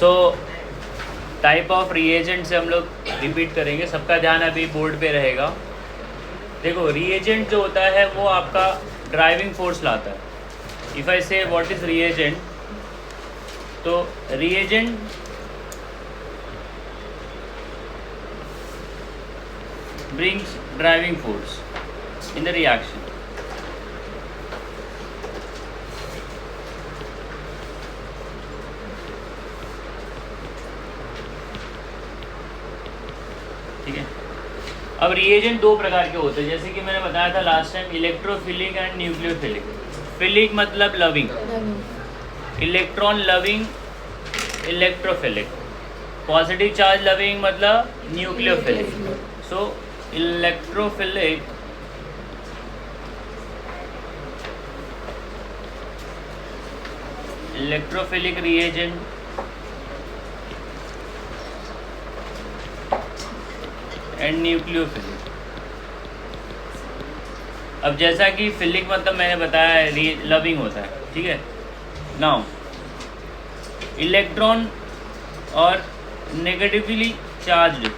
So type of reagent से हम लोग रिपीट करेंगे, सबका ध्यान अभी बोर्ड पे रहेगा। देखो रिएजेंट जो होता है वो आपका ड्राइविंग फोर्स लाता है। इफ़ आई से व्हाट इज़ रिएजेंट, तो reagent brings driving force in the reaction. ठीक है। अब रिएजेंट दो प्रकार के होते हैं, जैसे कि मैंने बताया था last time, electrophilic and nucleophilic. Philic मतलब loving, electron loving electrophilic, positive charge loving मतलब nucleophilic. So electrophilic reagent and nucleophilic. अब जैसा कि फिलिक मतलब मैंने बताया है लविंग होता है, ठीक है। नाउ इलेक्ट्रॉन और नेगेटिवली चार्ज्ड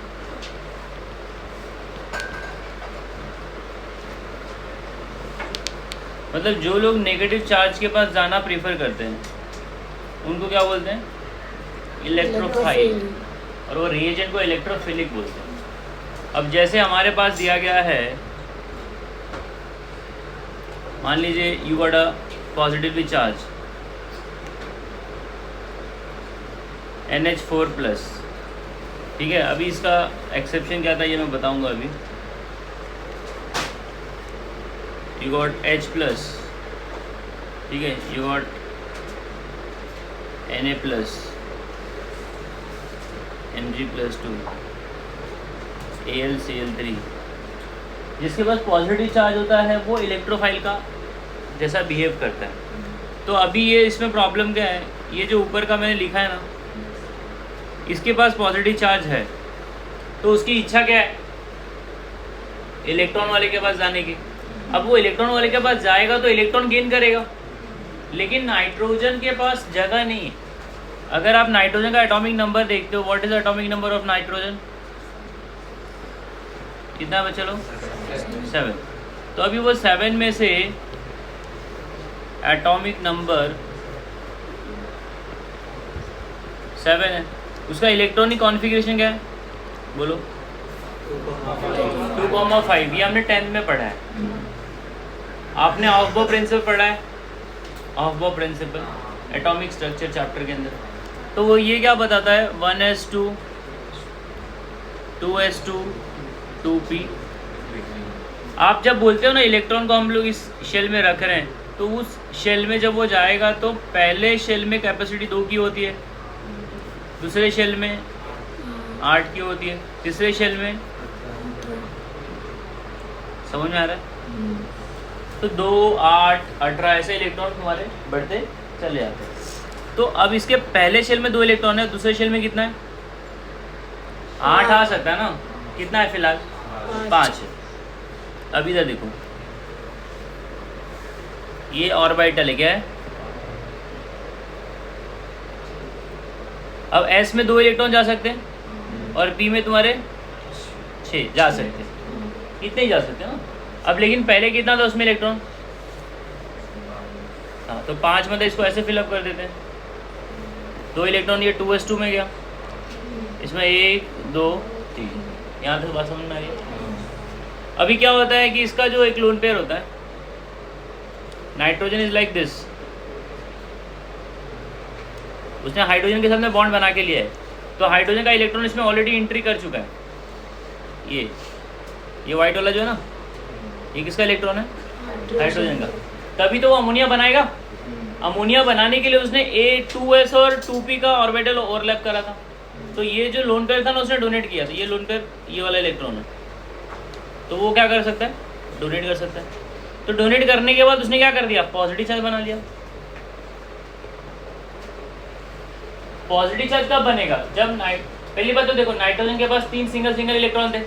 मतलब जो लोग नेगेटिव चार्ज के पास जाना प्रीफर करते हैं उनको क्या बोलते हैं, इलेक्ट्रोफाइल, और वो रिएजेंट को इलेक्ट्रोफिलिक बोलते हैं। अब जैसे हमारे पास दिया गया है, मान लीजिए you got a positively charge NH4+, ठीक है। अभी इसका एक्सेप्शन क्या था ये मैं बताऊंगा अभी। यू गॉट H+, ठीक है, you got Na+, Mg+2, AlCl3। जिसके पास पॉजिटिव चार्ज होता है वो इलेक्ट्रोफाइल का जैसा बिहेव करता है। तो अभी ये इसमें प्रॉब्लम क्या है, ये जो ऊपर का मैंने लिखा है ना, इसके पास पॉजिटिव चार्ज है तो उसकी इच्छा क्या है, इलेक्ट्रॉन वाले के पास जाने की। अब वो इलेक्ट्रॉन वाले के पास जाएगा तो इलेक्ट्रॉन गेन करेगा, लेकिन नाइट्रोजन के पास जगह नहीं है। अगर आप नाइट्रोजन का एटॉमिक नंबर देखते हो, what is atomic number of nitrogen, कितना बचा लो, 7। तो अभी वो 7 में से एटॉमिक नंबर 7 है, उसका इलेक्ट्रॉनिक कॉन्फ़िगरेशन क्या है बोलो, 2,5। ये हमने 10th में पढ़ा है। आपने ऑफ-बो प्रिंसिपल पढ़ा है, ऑफ-बो प्रिंसिपल एटॉमिक स्ट्रक्चर चैप्टर के अंदर। तो वो ये क्या बताता है, 1s2 2s2 2p। आप जब बोलते हो ना इलेक्ट्रॉन को हम लोग इस शेल में रख रहे हैं, तो उस शेल में जब वो जाएगा तो पहले शेल में कैपेसिटी 2 की होती है, दूसरे शेल में 8 की होती है, तीसरे शेल में, समझ में आ रहा है। तो 2 8 18 ऐसे इलेक्ट्रॉन हमारे बढ़ते चले जाते हैं। तो अब इसके पहले शेल में 2 इलेक्ट्रॉन है, दूसरे शेल में कितना है, 8 आ सकता है ना, कितना है फिलहाल 5 है। अब इधर देखो, ये ऑर्बिटल है, क्या है। अब S में 2 इलेक्ट्रॉन जा सकते हैं और P में तुम्हारे 6 जा सकते हैं, इतने ही जा सकते हैं ना। अब लेकिन पहले कितना था उसमें इलेक्ट्रॉन, हाँ, तो 5 मतलब इसको ऐसे फिलअप कर देते हैं। 2 इलेक्ट्रॉन ये 2s2 में गया, इसमें 1 2 3, यहाँ तक बात समझ में आ रही है। अभी क्या होता है कि इसका जो एक लोन पेयर होता है, नाइट्रोजन इज लाइक दिस, उसने हाइड्रोजन के साथ में बॉन्ड बना के लिया है, तो हाइड्रोजन का इलेक्ट्रॉन इसमें ऑलरेडी एंट्री कर चुका है। ये वाइट वाला जो है ना, ये किसका इलेक्ट्रॉन है, हाइड्रोजन का। तभी तो वो अमोनिया बनाएगा। अमोनिया बनाने के लिए उसने A2s और 2p का ऑर्बिटल ओवरलैप करा था। तो ये जो लोन पेयर था ना, उसने डोनेट किया था। ये लोन पेयर ये वाला इलेक्ट्रॉन है, तो वो क्या कर सकता है, डोनेट कर सकता है। तो डोनेट करने के बाद उसने क्या कर दिया, पॉजिटिव चार्ज बना लिया। पॉजिटिव चार्ज कब बनेगा, जब पहली बात तो देखो, नाइट्रोजन के पास 3 सिंगल इलेक्ट्रॉन थे,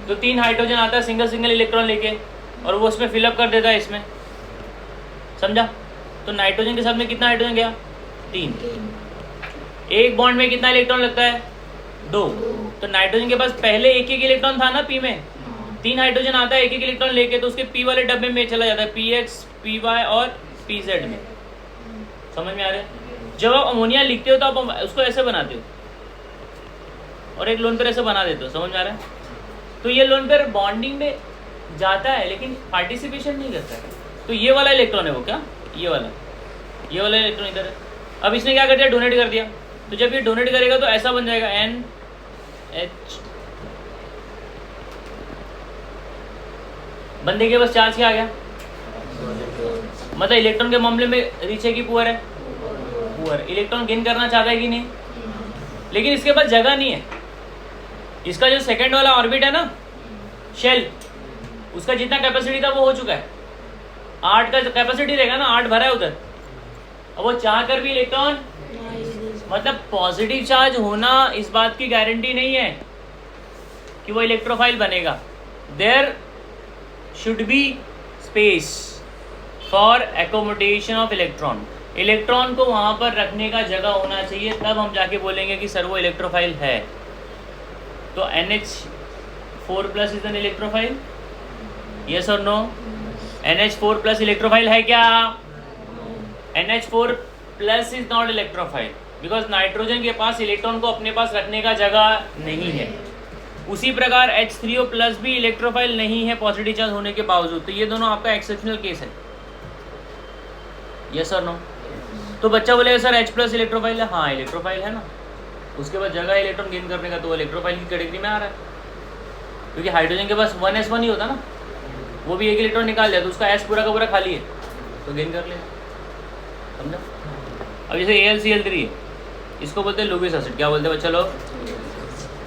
तो 3 हाइड्रोजन आता है सिंगल इलेक्ट्रॉन लेके, और वो उसमें फिलअप कर देता है इसमें, समझा। तो नाइट्रोजन के साथ में कितना हाइड्रोजन गया, 3। एक बॉन्ड में कितना इलेक्ट्रॉन लगता है? 2। तो नाइट्रोजन के पास पहले एक एक इलेक्ट्रॉन था ना, पी में 3 हाइड्रोजन आता है एक एक इलेक्ट्रॉन लेके, तो उसके पी वाले डब्बे में चला जाता है px, py और pz में। समझ में आ रहा है? जब आप अमोनिया लिखते हो तो आप उसको ऐसे बनाते हो और एक लोन पेयर ऐसे बना देते हो। समझ में आ रहा है? तो ये लोन पेयर बॉन्डिंग में जाता है लेकिन पार्टिसिपेशन नहीं करता है। तो ये वाला इलेक्ट्रॉन है वो, क्या ये वाला इलेक्ट्रॉन इधर है। अब इसने क्या कर दिया? डोनेट कर दिया। तो जब ये डोनेट करेगा तो ऐसा बन जाएगा NH। बंदे के पास चार्ज क्या आ गया? मतलब इलेक्ट्रॉन के मामले में रिच है कि पुअर है? पुअर। इलेक्ट्रॉन गेन करना चाहता है कि नहीं? लेकिन इसके पास जगह नहीं है। इसका जो सेकंड वाला ऑर्बिट है ना, शेल, उसका जितना कैपेसिटी था वो हो चुका है। 8 का कैपेसिटी रहेगा ना, 8 भरा है उधर। अब वो चाह कर भी इलेक्ट्रॉन, मतलब पॉजिटिव चार्ज होना इस बात की गारंटी नहीं है कि वो इलेक्ट्रोफाइल बनेगा। There should be space for accommodation of electron. Electron को वहां पर रखने का जगह होना चाहिए, तब हम जाके बोलेंगे कि सर वो इलेक्ट्रोफाइल है। तो NH4+ is an electrophile, yes और नो? NH4+ इलेक्ट्रोफाइल है क्या? NH4+ is not electrophile because nitrogen के पास इलेक्ट्रॉन को अपने पास रखने का जगह नहीं है। उसी प्रकार H3O+ भी इलेक्ट्रोफाइल नहीं है पॉजिटिव चार्ज होने के बावजूद। तो ये दोनों आपका एक्सेप्शनल केस है, यस और नो? तो बच्चा बोलेगा सर H+ इलेक्ट्रोफाइल है। हाँ इलेक्ट्रोफाइल है ना, उसके बाद जगह इलेक्ट्रॉन गेन करने का, तो वो इलेक्ट्रोफाइल की कैटेगरी में आ रहा है। क्योंकि हाइड्रोजन के पास 1s1 ही होता ना, वो भी एक इलेक्ट्रॉन निकाल दिया तो उसका S पूरा का पूरा खाली है तो गेन कर लेगा। समझा? अब जैसे AlCl3 है, इसको बोलते हैं लुविस एसिड। क्या बोलते हैं बच्चा लोग?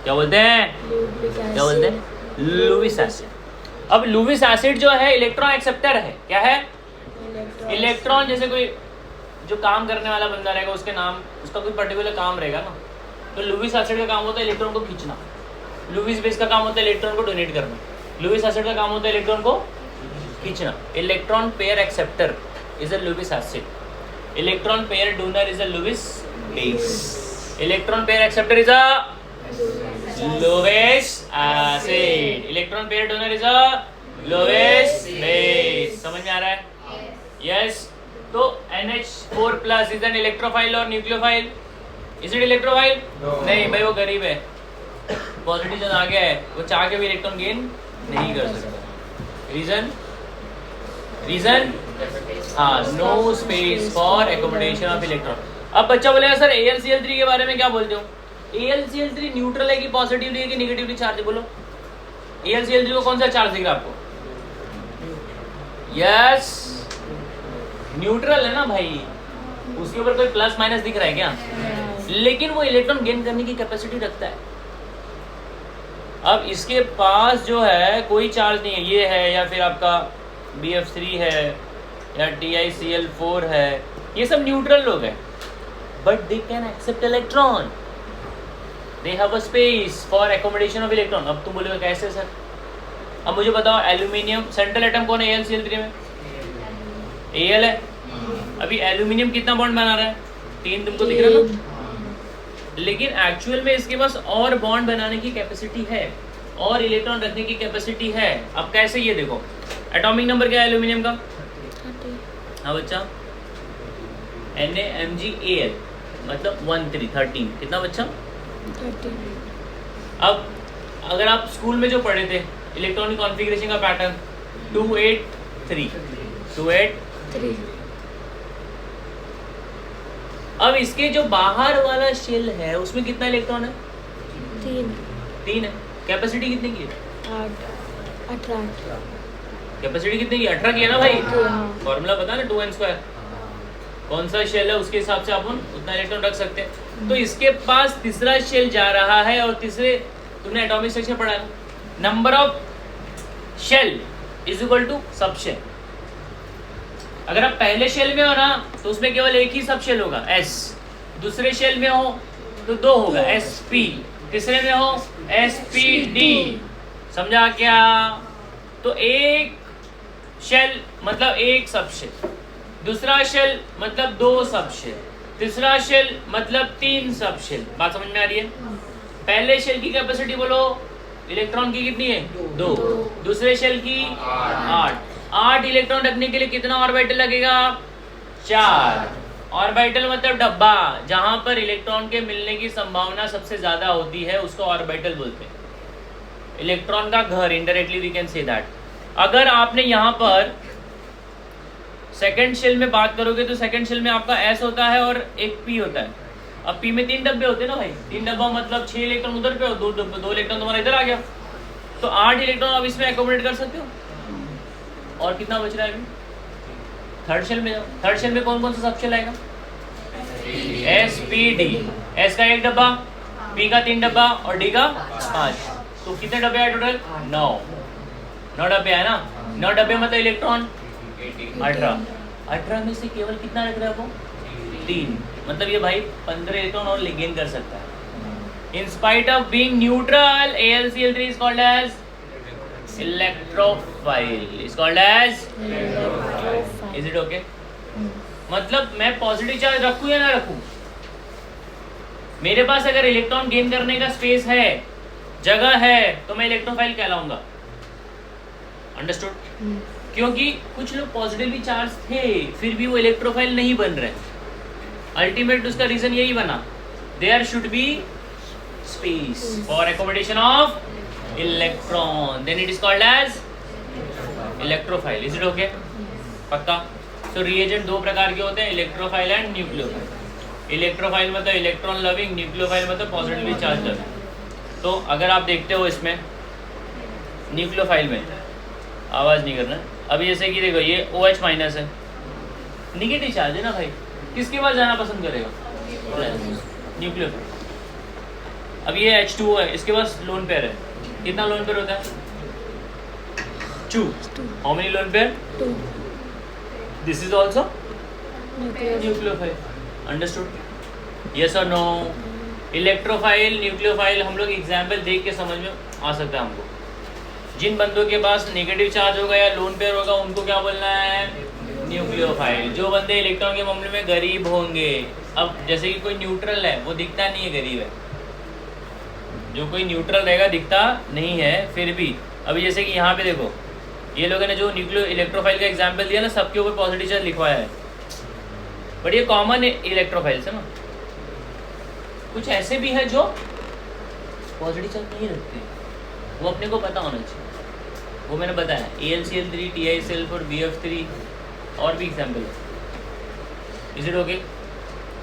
क्या बोलते हैं? Lewis acid. अब लुविस एसिड जो है इलेक्ट्रॉन एक्सेप्टर है। क्या है? इलेक्ट्रॉन। जैसे कोई जो काम करने वाला बंदा रहेगा, उसके नाम, उसका कोई पर्टिकुलर काम रहेगा ना, तो लुविस एसिड का काम होता है इलेक्ट्रॉन को खींचना। लुविस बेस का काम होता है इलेक्ट्रॉन को डोनेट करना। लुविस एसिड का काम होता है इलेक्ट्रॉन को खींचना। Electron pair acceptor is a Lewis acid, electron pair donor is a Lewis base. Electron pair acceptor is a Lewis acid, electron pair donor is a Lewis base. समझ में आ रहा है? यस। तो NH4+ इज एन इलेक्ट्रोफाइल और nucleophile. Is it electrophile? नहीं भाई, वो गरीब है, पॉजिटिव चार्ज आ गया है, वो चाह के भी इलेक्ट्रॉन गेन नहीं कर सकता। रीजन हाँ, no space for accommodation of electron. अब बच्चा बोलेगा सर AlCl3 के बारे में क्या बोलते हो? AlCl3 न्यूट्रल है कि पॉजिटिवली है कि नेगेटिवली चार्ज है? बोलो। AlCl3 को कौन सा चार्ज दिख रहा है आपको? यस, न्यूट्रल है ना भाई, उसके ऊपर कोई प्लस माइनस दिख रहा है क्या? लेकिन वो इलेक्ट्रॉन गेन करने की कैपेसिटी रखता है। अब इसके पास जो है कोई चार्ज नहीं है, ये है या फिर आपका BF3 है या TiCl4 है, ये सब न्यूट्रल लोग हैं, but they can accept electron, they have a space for accommodation of electron. अब तुम बोलोगे कैसे सर? अब मुझे बताओ, एल्यूमिनियम सेंट्रल एटम कौन है AlCl3 में? Al है। अभी एल्यूमिनियम कितना बॉन्ड बना रहा है? 3 तुमको दिख रहा है ना? लेकिन एक्चुअल में इसके पास और बॉन्ड बनाने की कैपेसिटी है और इलेक्ट्रॉन रखने की कैपेसिटी है। अब कैसे? ये देखो, एटॉमिक नंबर क्या है एल्यूमिनियम का? 30। हाँ बच्चा, NaMgAl मतलब 13। कितना बच्चा? 13। अब अगर आप स्कूल में जो पढ़े थे इलेक्ट्रॉनिक कॉन्फ़िगरेशन का पैटर्न 283। अब इसके जो बाहर वाला शेल है उसमें कितना इलेक्ट्रॉन है? 3 है। कैपेसिटी कितने की है? 18। कैपेसिटी कितने की? 18 की है ना भाई? फॉर्मूला पता ना, 2n²। कौन सा शेल है उसके हिसाब से अपन उतना इलेक्ट्रॉन रख सकते हैं। तो इसके पास तीसरा शेल जा रहा है और तीसरे, तुमने एटॉमिक स्ट्रक्चर पढ़ा है, number of shell is equal to subshell. अगर आप पहले शेल में हो ना तो उसमें केवल एक ही सब शेल होगा S, दूसरे शेल में हो तो 2 होगा SP, तीसरे में हो SPD। समझा क्या? तो एक शेल मतलब एक सब शेल, दूसरा शेल मतलब 2 सब शेल, तीसरा शेल मतलब 3 सब शेल। बात समझ में आ रही है? पहले शेल की कैपेसिटी बोलो, इलेक्ट्रॉन की कितनी है? 2। दूसरे शेल की 8 इलेक्ट्रॉन रखने के लिए कितना ऑर्बिटल लगेगा? 4। ऑर्बिटल मतलब डब्बा, जहां पर इलेक्ट्रॉन के मिलने की संभावना सबसे ज्यादा होती है उसको ऑर्बिटल बोलते हैं। इलेक्ट्रॉन का घर, indirectly we can say that. अगर आपने यहाँ पर सेकंड शेल में बात करोगे तो सेकंड शेल में आपका एस होता है और एक पी होता है। अब पी में 3 डब्बे होते हैं ना भाई, 3 डब्बा मतलब 6 इलेक्ट्रॉन उधर पे और 2 इलेक्ट्रॉन तुम्हारा इधर आ गया, तो 8 इलेक्ट्रॉन आप इसमें एकोमोडेट कर सकते हो। और कितना बच रहा है अभी? थर्ड शेल में जाओ। थर्ड शेल में कौन कौन सा सब शेल आएगा? S P D. एस का 1 डब्बा, पी का 3 डब्बा और डी का 5। तो कितने डब्बे आए टोटल? 9 डब्बे आए ना। 9 डब्बे मतलब इलेक्ट्रॉन 18 में से केवल कितना रख रहा है वो? 3। मतलब ये भाई 15 इलेक्ट्रॉन और गेन कर सकता है। In spite of being neutral, AlCl3 is called as electrophile. Is called as electrophile. Is it okay? मतलब मैं पॉजिटिव चार्ज रखूं या ना रखूं, मेरे पास अगर इलेक्ट्रॉन गेन करने का स्पेस है, जगह है, तो मैं इलेक्ट्रोफाइल कहलाऊंगा। अंडरस्टूड? क्योंकि कुछ लोग पॉजिटिवली चार्ज थे फिर भी वो इलेक्ट्रोफाइल नहीं बन रहे। अल्टीमेट उसका रीजन यही बना, there should be space for accommodation of electron, then it is called as electrophile. Is it okay? पक्का? तो रिएजेंट 2 प्रकार के होते हैं, इलेक्ट्रोफाइल एंड न्यूक्लियोफाइल। इलेक्ट्रोफाइल मतलब इलेक्ट्रॉन लविंग, न्यूक्लियोफाइल मतलब पॉजिटिवली चार्ज लविंग। तो अगर आप देखते हो इसमें न्यूक्लियोफाइल में, आवाज़ नहीं करना, अभी जैसे कि देखो ये OH माइनस है, निगेटिव चार्ज है ना भाई, किसके पास जाना पसंद करेगा? न्यूक्लियोफाइल। अब ये H2O है, इसके पास लोन पेयर है, कितना लोन पेयर होता है? 2। How many lone pair? 2। This is also nucleophile. Understood? Yes और नो? इलेक्ट्रोफाइल, न्यूक्लियोफाइल हम लोग एग्जाम्पल देख के समझ में आ सकता है हमको। जिन बंदों के पास नेगेटिव चार्ज होगा या लोन पेयर होगा उनको क्या बोलना है? न्यूक्लियोफाइल। जो बंदे इलेक्ट्रॉन के मामले में गरीब होंगे, अब जैसे कि कोई न्यूट्रल है वो दिखता नहीं है गरीब है, जो कोई न्यूट्रल रहेगा दिखता नहीं है फिर भी। अभी जैसे कि यहाँ पे देखो ये लोगों ने जो न्यूक्लियो इलेक्ट्रोफाइल का एग्जाम्पल दिया ना, सबके ऊपर पॉजिटिव चार्ज लिखवाया है, बट ये कॉमन इलेक्ट्रोफाइल्स है ना। कुछ ऐसे भी है जो पॉजिटिव चार्ज नहीं रखते, वो अपने को पता होना चाहिए। वो मैंने बताया AlCl3, TiSl4, BF3 और भी एग्जाम्पल है। Is it okay?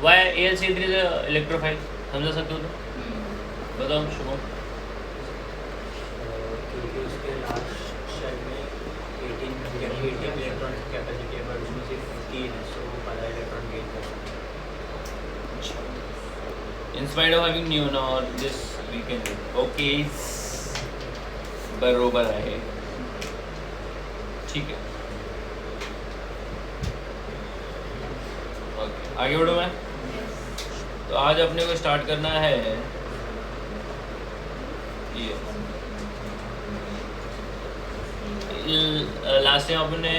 Why AlCl3 is electrophile, समझा सकते हो तो बताओ शुभम। क्योंकि उसके लास्ट शेल में 18 इलेक्ट्रॉन कैपेसिटी है, पर उसमें सिर्फ 15 है, सो वो 15 इलेक्ट्रॉन गेन कर सकता है। In spite of having new or this we can do. Okay, बरोबर है, ठीक है। ओके, आगे बढ़ो मैं। तो आज अपने को स्टार्ट करना है ये, लास्ट टाइम अपने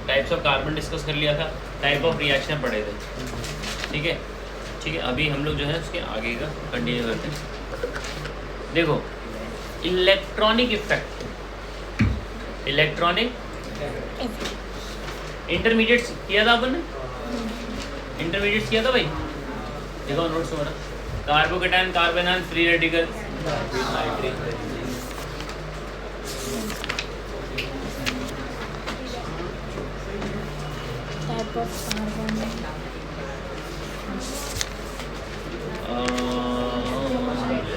टाइप्स ऑफ कार्बन डिस्कस कर लिया था, टाइप ऑफ रिएक्शन पढ़े थे, ठीक है। ठीक है, अभी हम लोग जो है उसके आगे का कंटिन्यू करते हैं। देखो इलेक्ट्रॉनिक इफेक्ट, इलेक्ट्रॉनिक इंटरमीडिएट्स किया था अपन ने, इंटरमीडिएट्स किया था भाई, देखो नोट्स हो रहा। Carbocation, carbanion, free radical, type of carbon,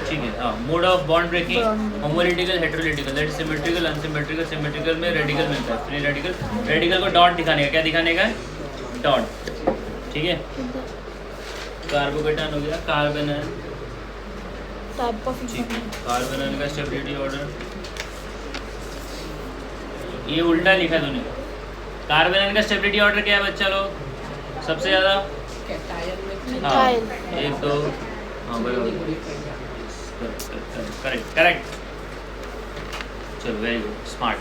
ठीक है। हाँ, mode of bond breaking, homolytical, heterolytical, that is symmetrical, unsymmetrical, symmetrical में रेडिकल मिलता है, फ्री रेडिकल, रेडिकल को डॉट दिखाने का, क्या दिखाने का? डॉट, ठीक है। कार्बोकेटायन हो गया, कार्बेनॉन, टाइप ऑफ कार्बेनॉन का स्टेबिलिटी ऑर्डर, ये उल्टा लिखा है तूने। कार्बेनॉन का स्टेबिलिटी ऑर्डर क्या है बच्चा लोग? सबसे ज़्यादा हाँ, 1 2, हाँ बराबर, करेक्ट करेक्ट, चलो वेरी गुड, स्मार्ट।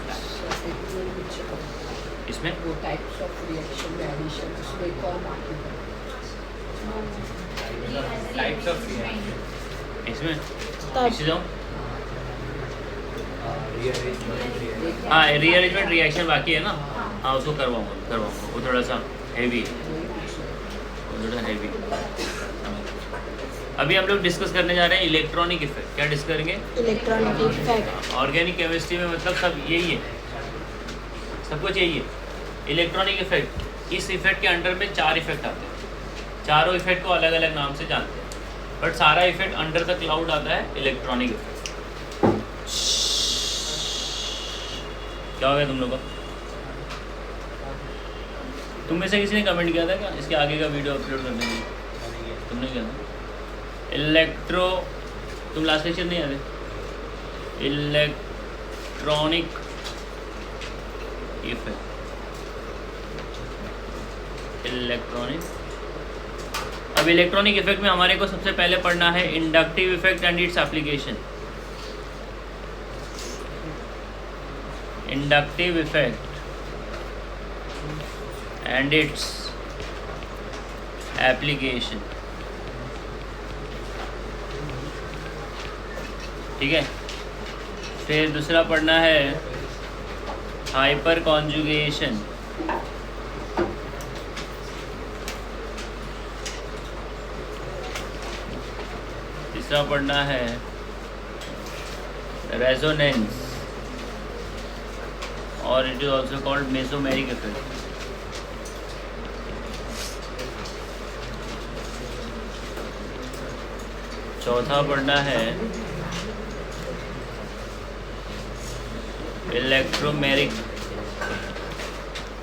इसमें वो टाइप्स ऑफ रिएक्शन में एडिशन, उसमें एक और बात है टाइप्स ऑफ रिएक्शन इसमें तब इसी जाऊँ रीअरेंजमेंट हाँ रीअरेंजमेंट रिएक्शन बाकी है ना हाँ उसको करवाऊँगा वो थोड़ा सा हैवी है वो थोड़ा हैवी। अभी हम लोग डिस्कस करने जा रहे हैं इलेक्ट्रॉनिक इफेक्ट। क्या डिस्कस करेंगे? Electronic effect. ऑर्गेनिक केमिस्ट्री में मतलब सब यही है, सब कुछ यही है। इलेक्ट्रॉनिक इफेक्ट, इस इफेक्ट के अंडर में 4 इफेक्ट आते हैं। चारों इफेक्ट को अलग अलग नाम से जानते हैं, बट सारा इफेक्ट अंडर द क्लाउड आता है इलेक्ट्रॉनिक इफेक्ट। क्या हो गया तुम लोग का? तुम में से किसी ने कमेंट किया था क्या इसके आगे का वीडियो अपलोड करने के लिए? तुमने किया था? तुम लास्ट लेक्चर नहीं आते? इलेक्ट्रॉनिक इफेक्ट, अब इलेक्ट्रॉनिक इफेक्ट में हमारे को सबसे पहले पढ़ना है inductive effect and its application. Inductive effect and its application, ठीक है। फिर दूसरा पढ़ना है हाइपर कॉन्जुगेशन, तीसरा पढ़ना है रेजोनेंस और it is also called mesomeric effect. चौथा पढ़ना है इलेक्ट्रोमेरिक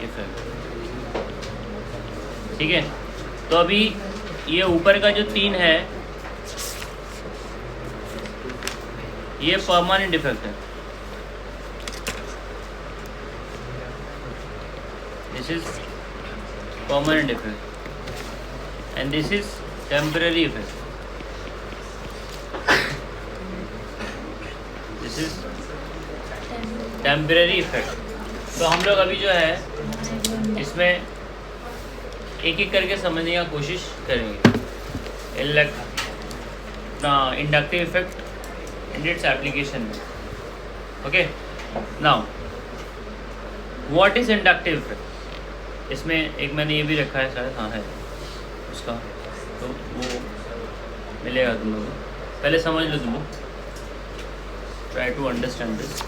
इफेक्ट, ठीक है। तो अभी ये ऊपर का जो 3 है ये परमानेंट इफेक्ट है, this is permanent effect and this is temporary effect, this is temporary effect. तो हम लोग अभी जो है इसमें एक एक करके समझने की कोशिश करेंगे। Inductive effect and its application में, okay. Now what is inductive effect? इसमें एक मैंने ये भी रखा है शायद, हाँ है उसका, तो वो मिलेगा तुम लोगों को। पहले समझ लो तुम लोग, try to understand this.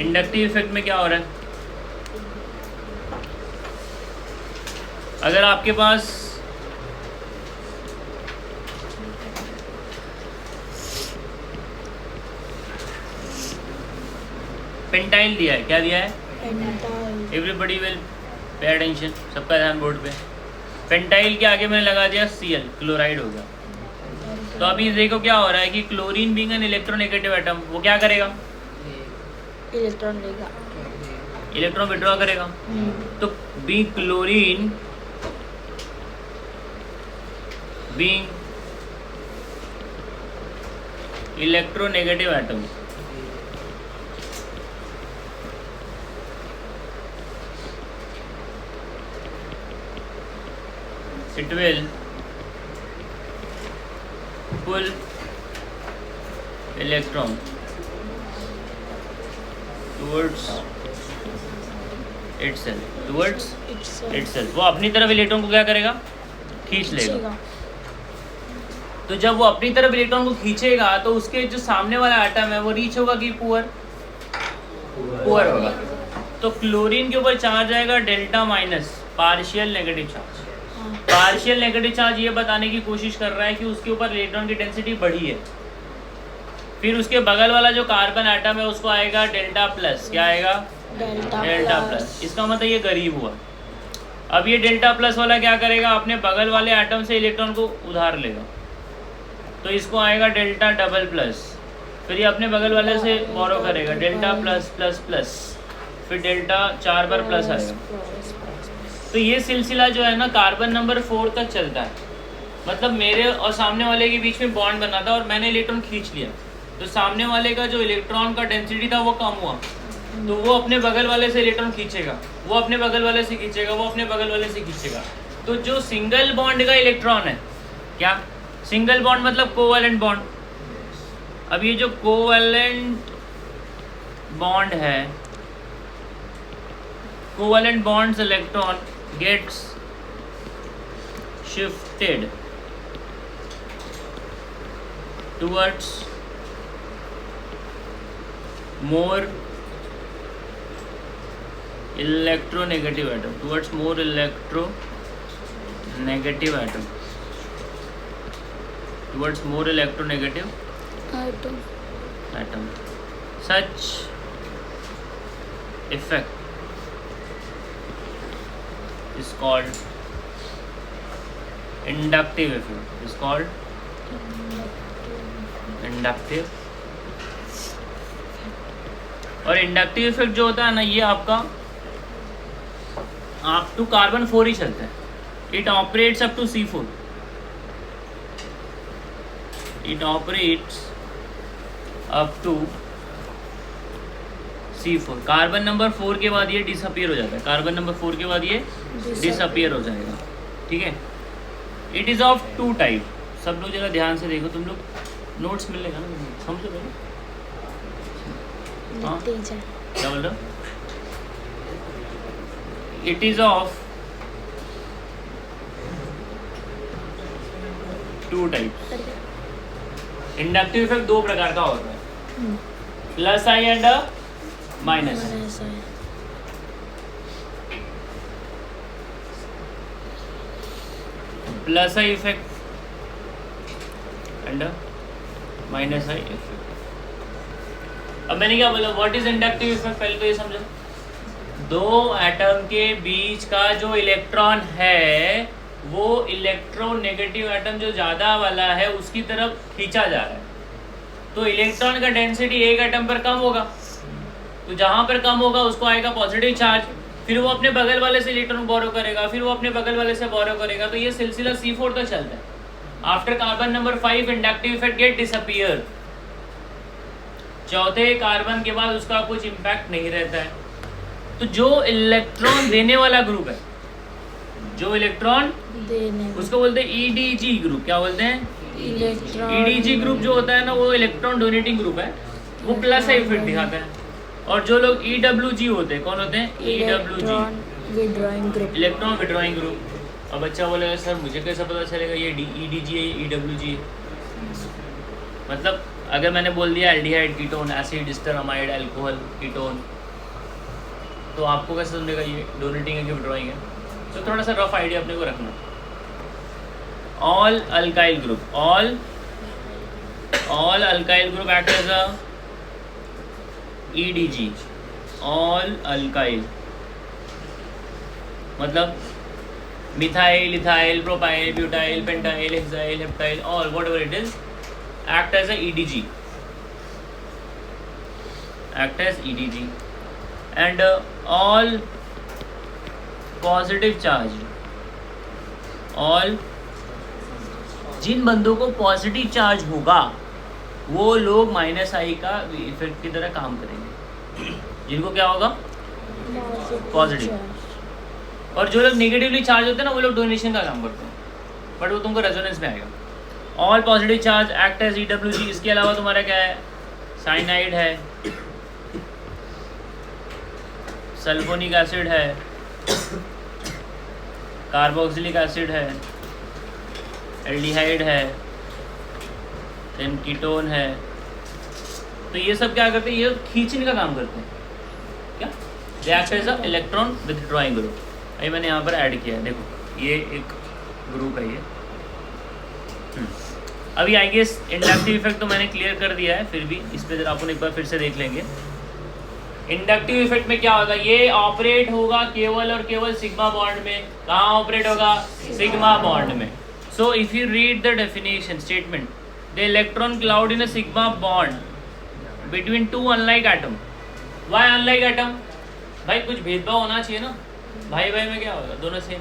Inductive effect में क्या हो रहा है? अगर आपके पास पेंटाइल दिया है, क्या दिया है? Pentyl. Everybody will pay attention, सबका ध्यान बोर्ड पे। पेंटाइल के आगे मैंने लगा दिया Cl, क्लोराइड होगा। तो अभी देखो क्या हो रहा है कि chlorine being an electronegative atom, वो क्या करेगा? इलेक्ट्रॉन लेगा, इलेक्ट्रॉन विड्रॉ करेगा। तो be chlorine being electronegative atom, it will pull electron towards itself, वो अपनी तरफ इलेक्ट्रॉन को क्या करेगा? खींच लेगा। तो जब वो अपनी तरफ इलेक्ट्रॉन को खींचेगा तो उसके जो सामने वाला एटम है वो रीच होगा कि पुअर होगा। तो क्लोरीन के ऊपर चार्ज आएगा delta minus, partial negative charge. Partial negative charge ये बताने की कोशिश कर रहा है कि उसके ऊपर इलेक्ट्रॉन की डेंसिटी बढ़ी है। फिर उसके बगल वाला जो कार्बन एटम है उसको आएगा डेल्टा प्लस, क्या आएगा? Delta plus. इसका मतलब ये गरीब हुआ। अब ये डेल्टा प्लस वाला क्या करेगा? अपने बगल वाले एटम से इलेक्ट्रॉन को उधार लेगा, तो इसको आएगा डेल्टा डबल प्लस। फिर ये अपने बगल वाले से बोरो करेगा, डेल्टा प्लस प्लस प्लस, फिर डेल्टा 4 बार प्लस आएगा। तो ये सिलसिला जो है ना कार्बन नंबर 4 तक चलता है। मतलब मेरे और सामने वाले के बीच में बॉन्ड बना था और मैंने इलेक्ट्रॉन खींच लिया, तो सामने वाले का जो इलेक्ट्रॉन का डेंसिटी था वो कम हुआ, तो वो अपने बगल वाले से इलेक्ट्रॉन खींचेगा, वो अपने बगल वाले से खींचेगा, वो अपने बगल वाले से खींचेगा। तो जो सिंगल बॉन्ड का इलेक्ट्रॉन है, क्या सिंगल बॉन्ड मतलब कोवैलेंट बॉन्ड। अब ये जो कोवैलेंट बॉन्ड है, covalent bonds electron gets shifted towards more electronegative atom, towards more electronegative atom, towards more electronegative atom. Such effect is called inductive effect, is called inductive. और inductive effect जो होता है ना, ये आपका अप टू कार्बन 4 ही चलता है। It operates up to C4, it operates up to C4। Carbon number 4 के बाद ये डिसअपियर हो जाता है, कार्बन नंबर 4 के बाद ये डिसअपियर हो जाएगा, ठीक है। It is of 2 type. सब लोग जरा ध्यान से देखो, तुम लोग नोट्स मिलेगा ना, समझो भाई। हाँ क्या बोल रहे हो? It is of 2 types. Inductive effect 2 प्रकार का होता है, plus I and minus I. Plus I effect and minus I effect. अब मैंने क्या बोला, व्हाट इज इंडक्टिव इफेक्ट, पहले तो ये समझो। 2 एटम के बीच का जो इलेक्ट्रॉन है, वो इलेक्ट्रोनेगेटिव एटम जो ज़्यादा वाला है उसकी तरफ खींचा जा रहा है। तो इलेक्ट्रॉन का डेंसिटी एक एटम पर कम होगा, तो जहाँ पर कम होगा उसको आएगा पॉजिटिव चार्ज, फिर वो अपने बगल वाले से इलेक्ट्रॉन बोरो करेगा, फिर वो अपने बगल वाले से बोरो करेगा। तो ये सिलसिला C4 तक चलता है। After carbon number 5 inductive effect get disappear. चौथे कार्बन के बाद उसका कुछ इम्पैक्ट नहीं रहता है। तो जो इलेक्ट्रॉन देने वाला ग्रुप है, जो इलेक्ट्रॉन उसको बोलते हैं EDG ग्रुप। क्या बोलते हैं? EDG ग्रुप जो होता है ना, वो इलेक्ट्रॉन डोनेटिंग ग्रुप है, वो प्लस इफेक्ट दिखाता है। और जो लोग EWG होते हैं, कौन होते हैं? EWG, electron withdrawing group. अब बच्चा बोलेगा सर मुझे कैसे पता चलेगा ये EDG है, EWG है? मतलब अगर मैंने बोल दिया aldehyde ketone, acid, ester, amide, alcohol, ketone, तो आपको कैसे समझेगा ये डोनेटिंग है कि विड्रॉइंग है? तो थोड़ा सा रफ आइडिया अपने को रखना। All alkyl group, all alkyl group act as a EDG, all alkyl मतलब methyl, ethyl, propyl, butyl, pentyl, hexyl, heptyl, all whatever it is act as a EDG, act as EDG, and all positive charge, all जिन बंदों को positive charge होगा वो लोग minus आई का effect की तरह काम करेंगे। जिनको क्या होगा? पॉजिटिव। और जो लोग नेगेटिवली चार्ज होते हैं ना, वो लोग डोनेशन का काम करते हैं, बट वो तुमको रेजोनेंस में आएगा। All positive charge act as EWG। इसके अलावा तुम्हारा क्या है? साइनाइड है, सल्फोनिक एसिड है, कार्बोक्सिलिक एसिड है, एल्डिहाइड है, देन कीटोन है। तो ये सब क्या करते हैं? ये खींचने का काम करते हैं। क्या? They act as a electron withdrawing group. ये मैंने यहाँ पर ऐड किया है, देखो ये एक ग्रुप है ये। अभी आई गेस इंडक्टिव इफेक्ट तो मैंने क्लियर कर दिया है, फिर भी इस पे जरा अपन एक बार फिर से देख लेंगे। इंडक्टिव इफेक्ट में क्या होगा? ये ऑपरेट होगा केवल और केवल सिग्मा बॉन्ड में। कहाँ ऑपरेट होगा? सिग्मा बॉन्ड में। So if you read the definition statement, the electron cloud in a sigma bond between 2 unlike atom. Why unlike atom? भाई कुछ भेदभाव होना चाहिए ना, भाई भाई में क्या होगा? दोनों सेम।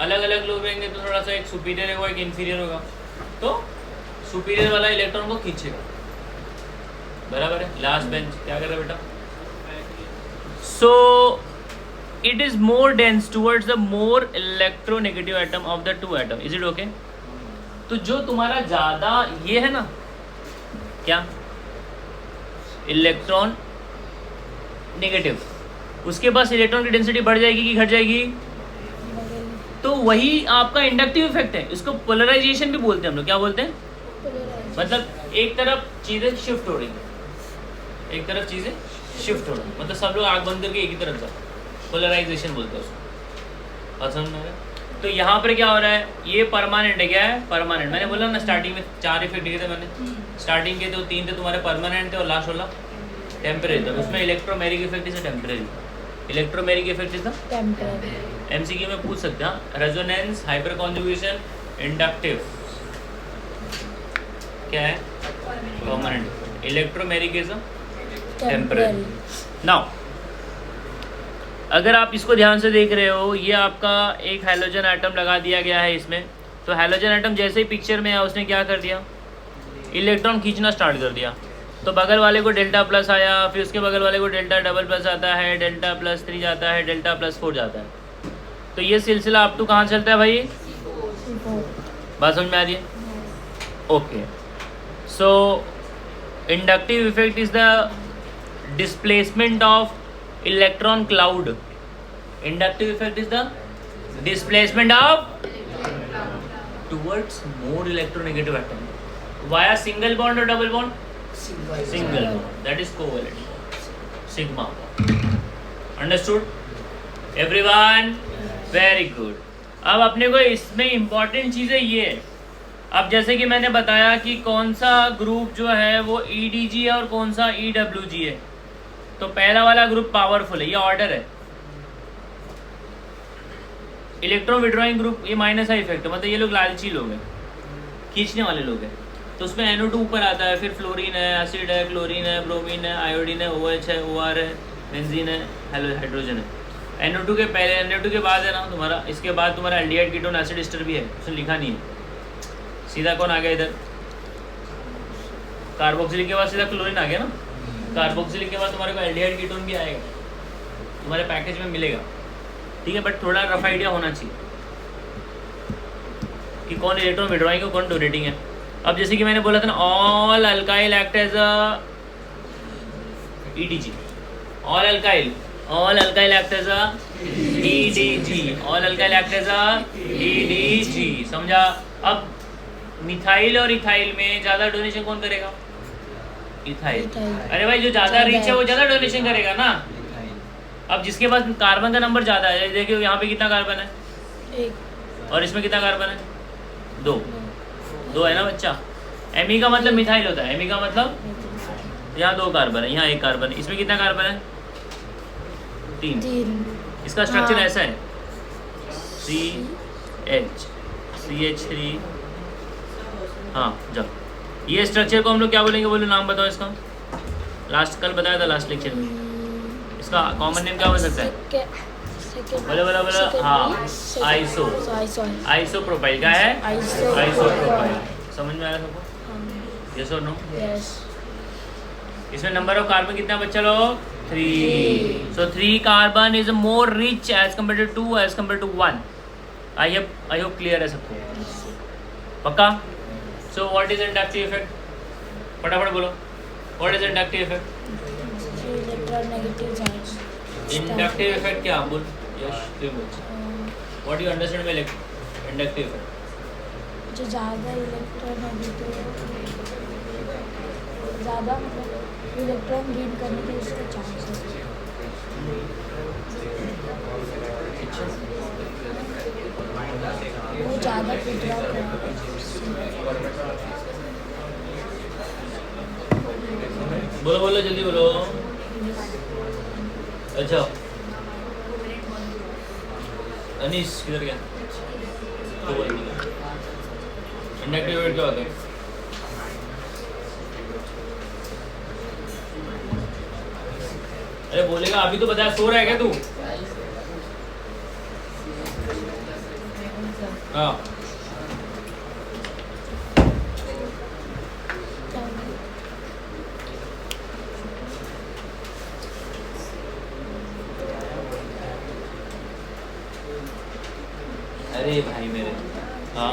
अलग अलग लोग रहेंगे तो थोड़ा सा एक सुपीरियर होगा एक इन्फीरियर होगा, तो सुपीरियर वाला इलेक्ट्रॉन को खींचेगा, बराबर है। लास्ट बेंच क्या कर रहा है बेटा? So it is more dense towards the more electronegative atom of the two atom, is it okay? तो जो तुम्हारा ज्यादा ये है ना, क्या इलेक्ट्रॉन नेगेटिव, उसके पास इलेक्ट्रॉन की डेंसिटी बढ़ जाएगी कि घट जाएगी? तो वही आपका इंडक्टिव इफेक्ट है, इसको पोलराइजेशन भी बोलते हैं हम लोग। क्या बोलते हैं? मतलब एक तरफ चीजें शिफ्ट हो रही हैं, एक तरफ चीजें शिफ्ट हो रही हैं, मतलब सब लोग आग बंद करके एक ही तरफ जाओ, पोलराइजेशन बोलते हैं उसको। और समझ में आ रहा है? तो यहाँ पर क्या हो रहा है, ये परमानेंट है। क्या है? परमानेंट। मैंने बोला ना स्टार्टिंग में 4 इफेक्ट दिए थे मैंने, स्टार्टिंग के तो 3 थे तुम्हारे परमानेंट थे और लास्ट वाला टेम्परेरी था। उसमें electromeric effect is temporary, electromeric effect is the temporary. MCQ में पूछ सकते हैं। रेजोनेंस, हाइपर कॉन्जुगेशन, इंडक्टिव क्या है? Permanent. Electromeric is temporary. Now अगर आप इसको ध्यान से देख रहे हो, ये आपका एक हैलोजन एटम लगा दिया गया है इसमें, तो हैलोजन एटम जैसे ही पिक्चर में आया उसने क्या कर दिया? इलेक्ट्रॉन खींचना स्टार्ट कर दिया। तो बगल वाले को डेल्टा प्लस आया, फिर उसके बगल वाले को डेल्टा डबल प्लस आता है, डेल्टा प्लस 3 जाता है, डेल्टा प्लस 4 जाता है। तो ये सिलसिला अप टू कहाँ चलता है भाई? बात समझ में आ रही है? Okay, so inductive effect is the displacement of electron cloud. Inductive effect is the displacement of towards more electronegative atom via single bond or double bond? Single bond. That is covalent. Sigma. Understood? Everyone? Very good. अब अपने को इसमें important चीज़ें ये है, अब जैसे कि मैंने बताया कि कौन सा ग्रुप जो है वो EDG है और कौन सा EWG है। तो पहला वाला ग्रुप पावरफुल है, ये ऑर्डर है। इलेक्ट्रॉन विड्रॉइंग ग्रुप ये माइनस आई इफेक्ट है, मतलब ये लोग लालची लोग हैं, खींचने वाले लोग हैं। तो उसमें NO2 ऊपर आता है, फिर फ्लोरीन है, एसिड है, क्लोरीन है, ब्रोमीन है, आयोडीन है, OH है, OR है, बेंजीन है, हाइड्रोजन है। NO2 के पहले, NO2 के बाद है ना तुम्हारा, इसके बाद तुम्हारा एल्डिहाइड कीटोन एसिड एस्टर भी है, उसने लिखा नहीं है। सीधा कौन आ गया इधर? कार्बोक्सिलिक के बाद सीधा क्लोरीन आ गया ना। कार्बोक्सिलिक के बाद तुम्हारे को एल्डिहाइड कीटोन भी आएगा, तुम्हारे पैकेज में मिलेगा, ठीक है। बट थोड़ा रफ आइडिया होना चाहिए कि कौन इलेक्ट्रॉन विड्रॉइंग है, कौन डोनेटिंग है। अब जैसे कि मैंने बोला था ना, all alkyl act as a EDG, all alkyl act as a EDG, all alkyl act as a EDG, समझा? अब मिथाइल और इथाइल में ज़्यादा डोनेशन कौन करेगा? इथाइल। अरे भाई जो ज़्यादा रिच है वो ज़्यादा डोनेशन करेगा ना। अब जिसके पास कार्बन का नंबर ज़्यादा है, देखिए यहाँ पे कितना कार्बन है? 1। और इसमें कितना कार्बन है? 2 है ना बच्चा। Me का मतलब मिथाइल होता है, Me का मतलब यहाँ 2 कार्बन है, यहाँ 1 कार्बन है, इसमें कितना कार्बन है? 3। इसका स्ट्रक्चर ऐसा है, CH3। हाँ जाओ, ये स्ट्रक्चर को हम लोग क्या बोलेंगे? बोलो नाम बताओ इसका। लास्ट कल बताया था लास्ट लेक्चर में, इसका कॉमन नेम क्या हो सकता है? बोलो। हाँ, आइसोप्रोपाइल। क्या है? आइसोप्रोपाइल। समझ में आ रहा है सबको? यस और नो? इसमें नंबर ऑफ कार्बन कितना बच्चा लोग? 3। So 3 carbon is more rich as compare to 2 as compare to 1। I hope clear है सबको, पक्का? So what is inductive effect? फटाफट बोलो, what is inductive effect? Electronegative charge. Inductive effect क्या? बोल यश, तू बोल। What do you understand by inductive effect? जो ज़्यादा इलेक्ट्रोनेगेटिव, ज़्यादा मतलब इलेक्ट्रॉन गेन करने के उसका चांस है। वो ज़्यादा विड्रॉ करने बोलो जल्दी बोलो। अच्छा अनीस किधर गया? तो बोल इंडक्टिव इफेक्ट क्या होता है? अरे बोलेगा, अभी तो बताया, सो रहा है क्या तू? हाँ अरे भाई मेरे हाँ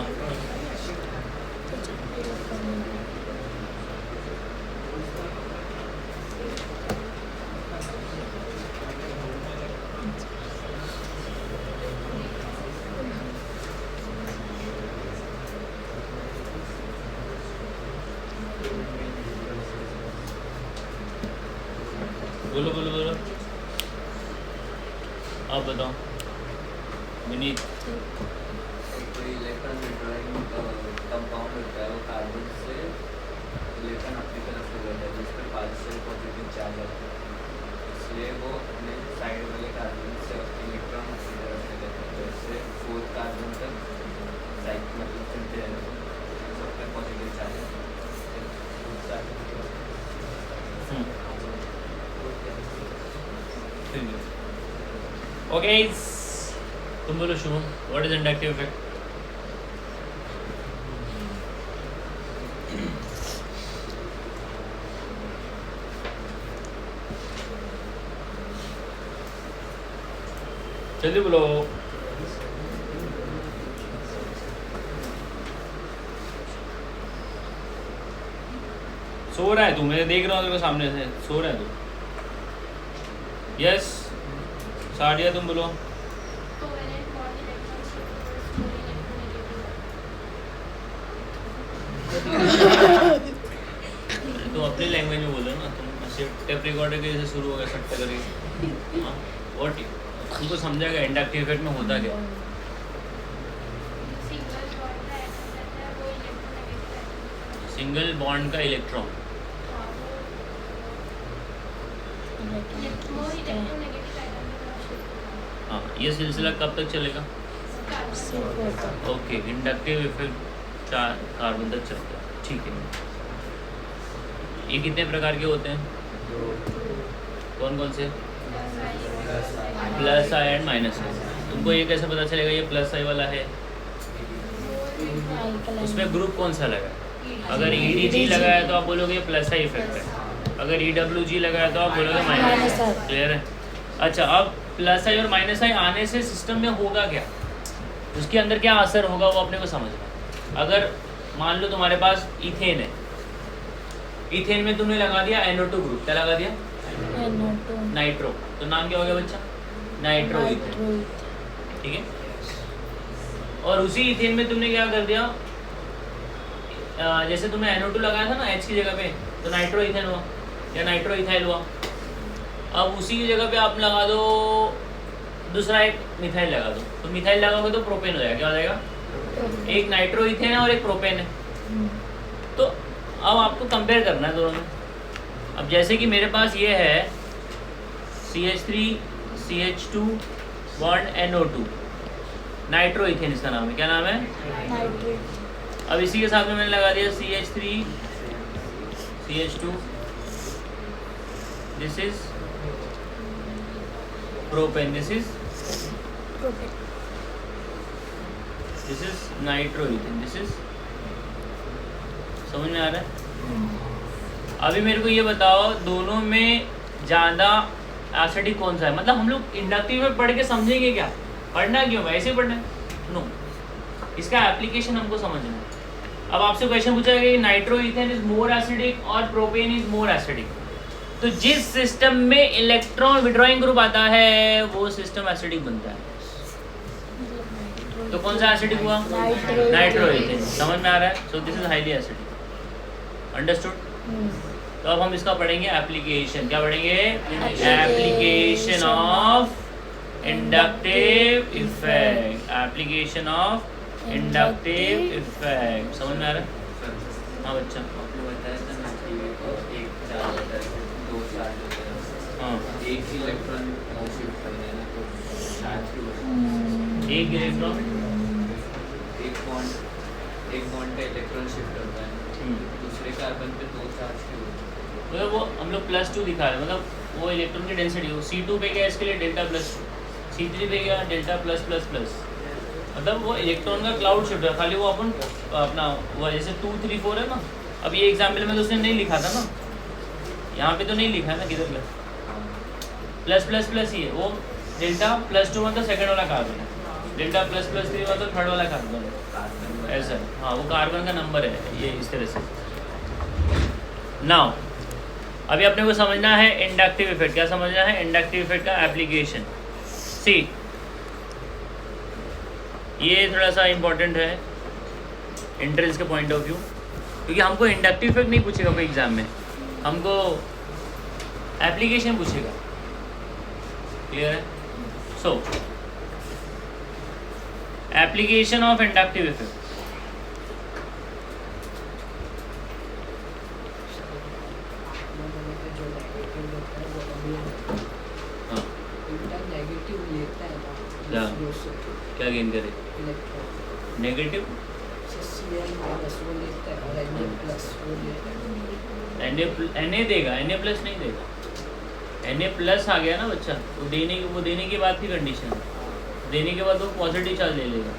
बोलो बोलो बोलो आप बताओ विनीत कोई इलेक्ट्रॉन विड्रॉइंग कंपाउंड होता है वो कार्बन से इलेक्ट्रॉन अपनी तरफ से लेता है जिस पर पार्शियल पॉजिटिव चार्ज होता है, इसलिए वो अपने साइड वाले कार्बन से इलेक्ट्रॉन अपनी तरफ से लेता है, तो इससे 4 कार्बन तक साइड मतलब चलते रहते हैं, सब पे पॉजिटिव चार्ज है। ओके तुम बोलो Shubham what is inductive effect जल्दी बोलो सो रहा है तू मैं देख रहा हूँ तेरे सामने से सो रहा है तू यस साडिया तुम बोलो तुम अपनी लैंग्वेज में बोलो ना तुम ऐसे टेप रिकॉर्डर के जैसे शुरू हो गया सट्टा करके हाँ और तुमको समझाएगा इंडक्टिव इफेक्ट में होता क्या सिंगल बॉन्ड का इलेक्ट्रॉन हाँ ये सिलसिला कब तक चलेगा ओके इंडक्टिव इफेक्ट 4 कार्बन तक चलता है ठीक है ये कितने प्रकार के होते हैं कौन कौन से प्लस आई एंड माइनस आई तुमको ये कैसे पता चलेगा ये प्लस आई वाला है उसमें ग्रुप कौन सा लगा अगर EDG लगाया तो आप बोलोगे प्लस आई इफेक्ट है अगर EWG लगाया तो आप बोलोगे माइनस क्लियर है अच्छा अब प्लस आई और माइनस आई आने से सिस्टम में होगा क्या उसके अंदर क्या असर होगा वो अपने को समझना अगर मान लो तुम्हारे पास इथेन है इथेन में तुमने लगा दिया NO2 ग्रुप क्या लगा दिया नाइट्रो तो नाम क्या हो गया बच्चा नाइट्रो इथेन ठीक है और उसी इथेन में तुमने क्या कर दिया जैसे तुमने NO2 लगाया था ना H की जगह पे तो नाइट्रो इथेन हुआ या नाइट्रो इथाइल हुआ अब उसी की जगह पे आप लगा दो दूसरा एक मिथाइल लगा दो तो मिथाइल लगाओगे तो प्रोपेन हो जाएगा क्या हो जाएगा एक नाइट्रो इथेन है और एक प्रोपेन है तो अब आपको कंपेयर करना है दोनों में अब जैसे कि मेरे पास ये है CH3 CH2 bond NO2 nitro ethane इसका नाम है क्या नाम है अब इसी के साथ में मैंने लगा दिया CH3 CH2 this is propane this is nitro ethane this is समझ में आ रहा है अभी मेरे को ये बताओ दोनों में ज़्यादा एसिडिक कौन सा है मतलब हम लोग इंडक्टिव में पढ़ के समझेंगे क्या पढ़ना क्यों वैसे ही पढ़ना है नो इसका एप्लीकेशन हमको समझना है अब आपसे क्वेश्चन पूछा गया कि nitro ethane is more acidic और प्रोपेन इज मोर एसिडिक तो जिस सिस्टम में इलेक्ट्रॉन विड्रॉइंग ग्रुप आता है वो सिस्टम एसिडिक बनता है तो कौन सा एसिडिक हुआ नाइट्रो इथेन समझ में आ रहा है so this is highly acidic understood तो अब हम इसका पढ़ेंगे एप्लीकेशन क्या पढ़ेंगे application of inductive effect application of inductive effect समझ में आ रहा है हाँ बच्चा आपने बताया था ना कि एक चार्ज होता है 2 चार्ज होते हैं हाँ एक इलेक्ट्रॉन शिफ्ट कर देना तो चार्ज की वजह एक इलेक्ट्रॉन एक बॉन्ड का इलेक्ट्रॉन शिफ्ट होता है दूसरे कार्बन पे 2 चार्ज की वजह मतलब वो हम लोग +2 दिखा रहे हैं मतलब वो इलेक्ट्रॉन की डेंसिटी हो C2 पे गया इसके लिए डेल्टा +2 C3 पे गया डेल्टा +++ मतलब वो इलेक्ट्रॉन का क्लाउड शिफ्ट है, खाली वो अपन अपना वो जैसे 2 3 4 है ना, अब ये एग्जाम्पल में तो उसने नहीं लिखा था ना, यहाँ पे तो नहीं लिखा है ना, किधर पे प्लस प्लस प्लस ही है वो, डेल्टा +2 मतलब सेकंड वाला कार्बन है, डेल्टा ++3 मतलब थर्ड वाला कार्बन है, ऐसा है। हाँ वो कार्बन का नंबर है ये, इस तरह से। नाउ अभी अपने को समझना है इंडक्टिव इफेक्ट। क्या समझना है? इंडक्टिव इफेक्ट का एप्लीकेशन। सी ये थोड़ा सा इम्पोर्टेंट है एंट्रेंस के पॉइंट ऑफ व्यू, क्योंकि हमको इंडक्टिव इफेक्ट नहीं पूछेगा कोई एग्जाम में, हमको एप्लीकेशन पूछेगा। क्लियर है? सो एप्लीकेशन ऑफ इंडक्टिव इफेक्ट। हाँ क्या गेन करे? नेगेटिव Na देगा, Na प्लस नहीं देगा। Na प्लस आ गया ना बच्चा, वो देने के बाद की कंडीशन है, देने के बाद वो पॉजिटिव चार्ज ले लेगा।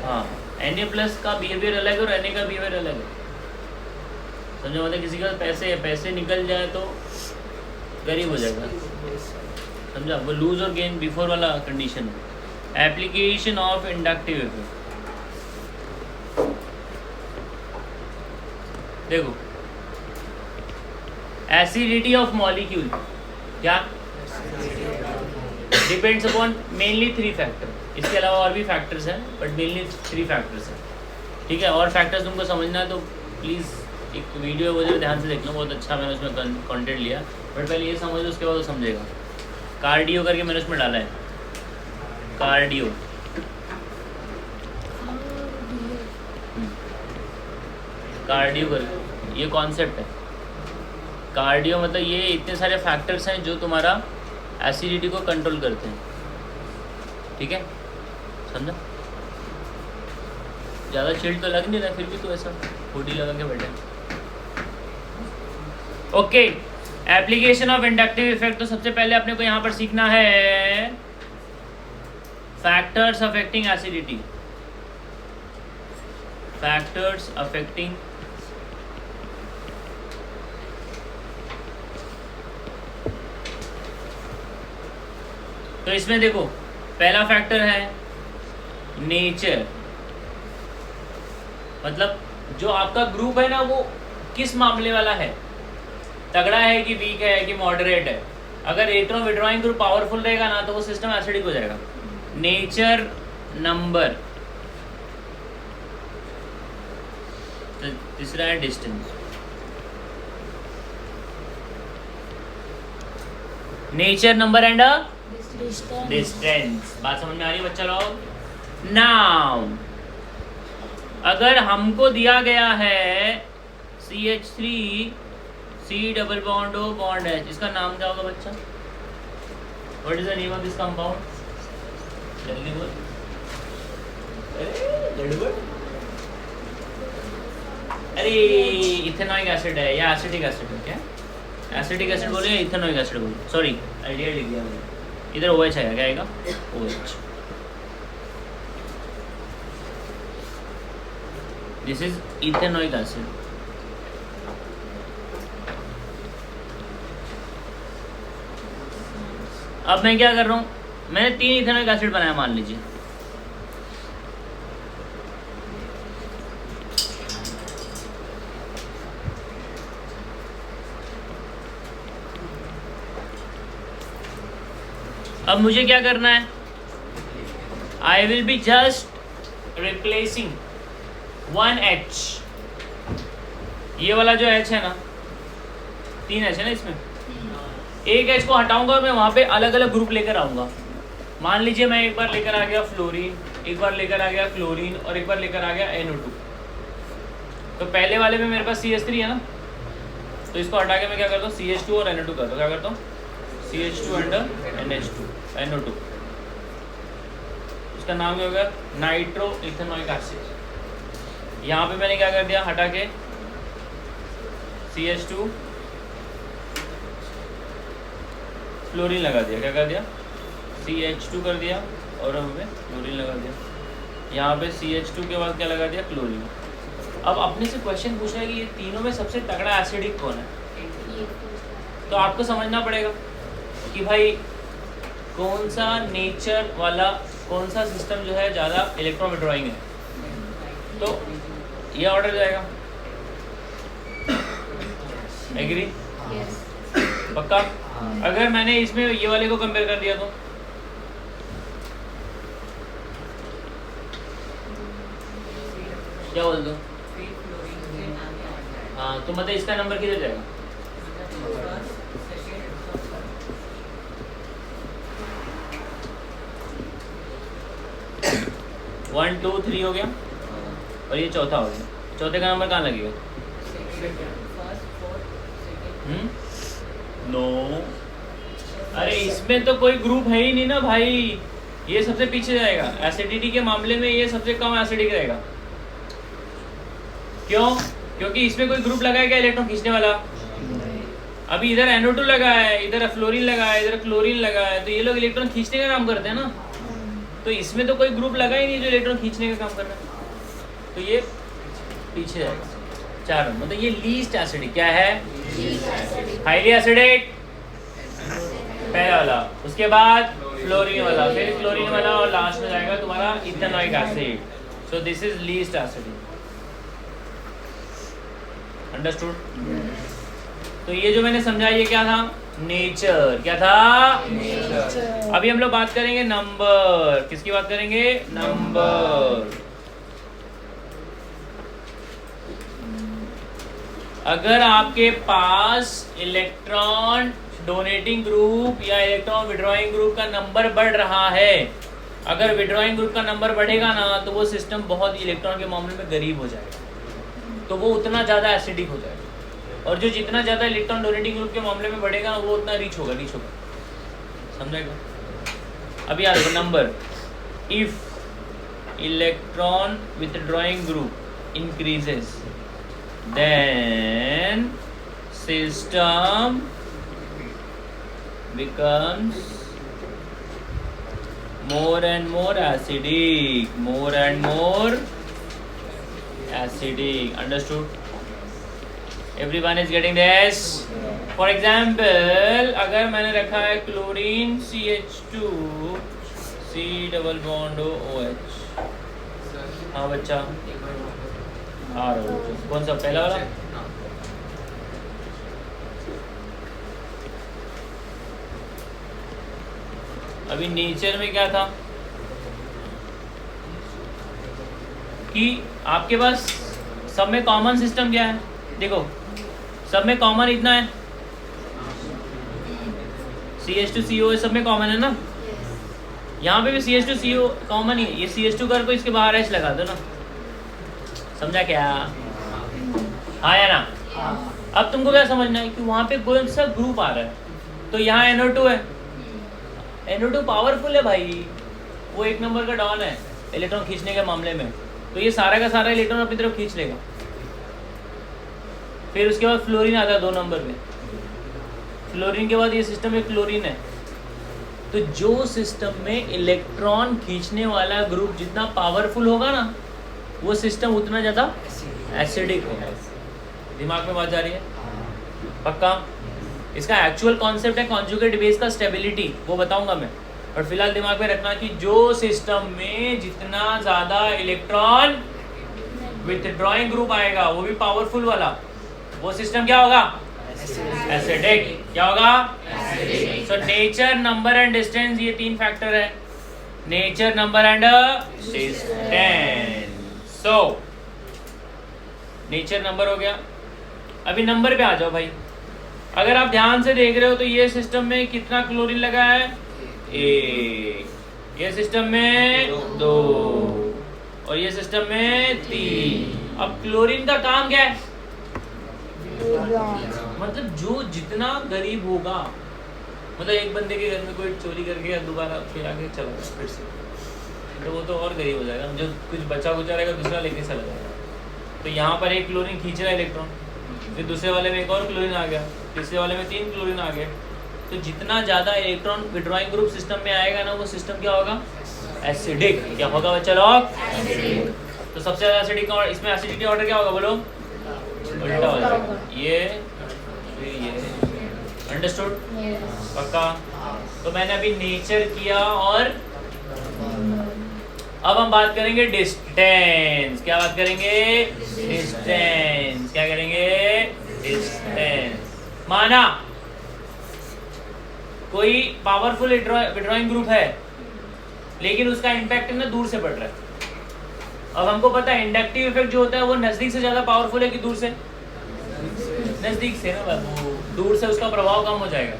हाँ Na प्लस का बिहेवियर अलग है और Na का बिहेवियर अलग है, समझो? मतलब किसी का पैसे निकल जाए तो गरीब हो जाएगा, समझा? वो लूज और गेन बिफोर वाला कंडीशन है। एप्लीकेशन ऑफ इंडक्टिव इफेक्ट देखो, एसिडिटी ऑफ मॉलिक्यूल क्या डिपेंड्स अपॉन मेनली 3 फैक्टर, इसके अलावा और भी फैक्टर्स हैं बट मेनली 3 फैक्टर्स हैं, ठीक है? और फैक्टर्स तुमको समझना है तो प्लीज़ एक वीडियो वो जो ध्यान से देखना, बहुत अच्छा मैंने उसमें कंटेंट लिया, बट पहले ये समझो उसके बाद वो समझेगा। कार्डियो करके मैंने उसमें डाला है, कार्डियो। कार्डियो कर, ये कॉन्सेप्ट है। कार्डियो मतलब ये इतने सारे फैक्टर्स हैं जो तुम्हारा एसिडिटी को कंट्रोल करते हैं, ठीक है? समझा? ज़्यादा चिल्ड तो लग नहीं रहा, फिर भी तो ऐसा हुडी लगा के बैठे। Okay, application of inductive effect. तो सबसे पहले अपने को यहाँ पर सीखना है factors affecting acidity. Factors affecting तो इसमें देखो पहला फैक्टर है नेचर, मतलब जो आपका ग्रुप है ना वो किस मामले वाला है, तगड़ा है कि वीक है कि मॉडरेट है। अगर इलेक्ट्रॉन विड्रॉइंग ग्रुप पावरफुल रहेगा ना तो वो सिस्टम एसिडिक हो जाएगा। नेचर नंबर, तीसरा है distance. Nature number and distance. बात समझ में आ रही है बच्चा लोग? नाउ अगर हमको दिया गया है CH3 C double bond O bond H, इसका नाम क्या होगा बच्चा? What is the name of this compound? जल्दी बोल। अरे इथेनॉइक एसिड है या एसिटिक एसिड है? क्या एसिटिक एसिड बोले या इथेनॉइक एसिड बोले? सॉरी आइडिया लिख दिया मैंने, इधर OH आएगा, क्या आएगा? OH। This is ethanoic acid. अब मैं क्या कर रहा हूँ, मैंने 3 इथेनॉइक एसिड बनाया मान लीजिए। अब मुझे क्या करना है? I will be just replacing 1H। ये वाला जो H है ना, 3 H है ना इसमें, एक H को हटाऊंगा, मैं वहाँ पे अलग अलग ग्रुप लेकर आऊँगा। मान लीजिए मैं एक बार लेकर आ गया फ्लोरीन, एक बार लेकर आ गया क्लोरीन और एक बार लेकर आ गया NO2। तो पहले वाले में मेरे पास CH3 है ना, तो इसको हटा के मैं क्या करता हूँ? CH2 और NO2 करता हूँ। क्या करता हूँ? CH2 and NH2 NO2। इसका नाम क्या होगा? Nitro ethanoic acid. यहाँ पे मैंने क्या कर दिया? हटा के CH2 फ्लोरीन लगा दिया। क्या कर दिया? CH2 कर दिया, और हमें क्लोरीन लगा दिया। यहाँ पे CH2 के बाद क्या लगा दिया? क्लोरीन। अब अपने से क्वेश्चन पूछा है कि ये तीनों में सबसे तगड़ा एसिडिक कौन है, तो आपको समझना पड़ेगा कि भाई कौन सा नेचर वाला, कौन सा सिस्टम जो है ज़्यादा इलेक्ट्रॉन विड्रॉइंग है, तो ये ऑर्डर जाएगा। एग्री? पक्का? अगर मैंने इसमें ये वाले को कंपेयर कर दिया तो क्या बोल दो? हाँ, तो मतलब इसका नंबर किधर जाएगा? वन टू थ्री हो गया और ये चौथा हो गया। चौथे का नंबर कहाँ लगेगा? नो, अरे इसमें तो कोई ग्रुप है ही नहीं ना भाई, ये सबसे पीछे जाएगा। एसिडिटी के मामले में ये सबसे कम एसिडिक रहेगा। क्यों? क्योंकि इसमें कोई ग्रुप लगा है क्या इलेक्ट्रॉन खींचने वाला? अभी इधर NO2 लगा है, इधर फ्लोरीन लगा है, इधर क्लोरीन लगा है, तो ये लोग इलेक्ट्रॉन खींचने का काम करते हैं ना। तो इसमें तो कोई ग्रुप लगा ही नहीं जो इलेक्ट्रॉन खींचने का काम कर रहा है, तो ये पीछे जाएगा। 4 मतलब ये लीस्ट एसिडिक क्या है? हाईली एसिडिक पहला वाला, उसके बाद फ्लोरीन वाला, फिर क्लोरीन वाला और लास्ट में जाएगा तुम्हारा ethanoic acid. So this is least acidic. Understood? तो ये जो मैंने समझा ये क्या था? नेचर। क्या था? नेचर। अभी हम लोग बात करेंगे नंबर। किसकी बात करेंगे? नंबर। अगर आपके पास इलेक्ट्रॉन डोनेटिंग ग्रुप या इलेक्ट्रॉन विड्रॉइंग ग्रुप का नंबर बढ़ रहा है, अगर विड्रॉइंग ग्रुप का नंबर बढ़ेगा ना तो वो सिस्टम बहुत इलेक्ट्रॉन के मामले में गरीब हो जाएगा, तो वो उतना ज़्यादा एसिडिक हो जाएगा। और जो जितना ज़्यादा इलेक्ट्रॉन डोनेटिंग ग्रुप के मामले में बढ़ेगा ना वो उतना रिच होगा। समझेगा? अभी याद रखो number. If electron withdrawing group increases then system becomes more and more acidic, more and more acidic. Understood? Everyone is getting this? For example, अगर मैंने रखा है chlorine CH2 C double bond OH। हाँ बच्चा, कौन सा? पहला वाला। अभी नेचर में क्या था कि आपके पास सब में कॉमन सिस्टम क्या है? देखो सब में कॉमन इतना है, CH2CO सब में कॉमन है ना। यहाँ पे भी CH2CO कॉमन ही है। ये CH2 कर को इसके बाहर H लगा दो ना। समझा क्या? हाँ या ना? अब तुमको क्या समझना है कि वहाँ पे कौन सा ग्रुप आ रहा है। तो यहाँ NO2 है, NO2 पावरफुल है भाई, वो 1 नंबर का डॉन है इलेक्ट्रॉन खींचने के मामले में, तो ये सारा का सारा इलेक्ट्रॉन अपनी तरफ खींच लेगा। फिर उसके बाद फ्लोरीन आता है 2 नंबर पे। फ्लोरीन के बाद ये सिस्टम में क्लोरीन है। तो जो सिस्टम में इलेक्ट्रॉन खींचने वाला ग्रुप जितना पावरफुल होगा ना वो सिस्टम उतना ज़्यादा एसिडिक होगा। दिमाग में बात जा रही है? पक्का? इसका एक्चुअल कॉन्सेप्ट है कॉन्जुगेट बेस का स्टेबिलिटी, वो बताऊंगा मैं। और फिलहाल दिमाग में रखना कि जो सिस्टम में जितना ज़्यादा इलेक्ट्रॉन विथड्रॉइंग ग्रुप आएगा वो भी पावरफुल वाला, वो सिस्टम क्या होगा? एसिडिक। क्या होगा? Acidic. So nature, number and distance, ये 3 फैक्टर है। Nature, number and distance. So nature number हो गया। अभी नंबर पे आ जाओ भाई। अगर आप ध्यान से देख रहे हो तो ये सिस्टम में कितना क्लोरीन लगा है? 1। ये सिस्टम में 2 और ये सिस्टम में 3। अब क्लोरीन का काम क्या है? मतलब जो जितना गरीब होगा, मतलब एक बंदे के घर में कोई चोरी करके दोबारा फिर आगे चला गया फिर से, तो वो तो और गरीब हो जाएगा। जो कुछ बचा कुचा रहेगा दूसरा लेके चला जाएगा। तो यहाँ पर एक क्लोरीन खींच रहा है इलेक्ट्रॉन, फिर दूसरे वाले में एक और क्लोरीन आ गया, तीसरे वाले में 3 क्लोरीन आ गए, तो जितना ज़्यादा इलेक्ट्रॉन विड्रॉइंग ग्रुप सिस्टम में आएगा ना, वो सिस्टम क्या होगा? एसिडिक। क्या होगा बच्चा लोग? तो सबसे ज़्यादा एसिडिक और इसमें एसिडिटी ऑर्डर क्या होगा बोलो? उल्टा हो जाएगा। ये फिर ये। अंडरस्टूड? पक्का? तो मैंने अभी नेचर किया और अब हम बात करेंगे डिस्टेंस। क्या बात करेंगे? डिस्टेंस। क्या करेंगे? डिस्टेंस। माना कोई पावरफुल विड्रॉइंग ग्रुप है, लेकिन उसका इम्पैक्ट ना दूर से पड़ रहा है। अब हमको पता है इंडक्टिव इफेक्ट जो होता है वो नजदीक से ज्यादा पावरफुल है कि दूर से? नजदीक से ना बाबू। दूर से उसका प्रभाव कम हो जाएगा,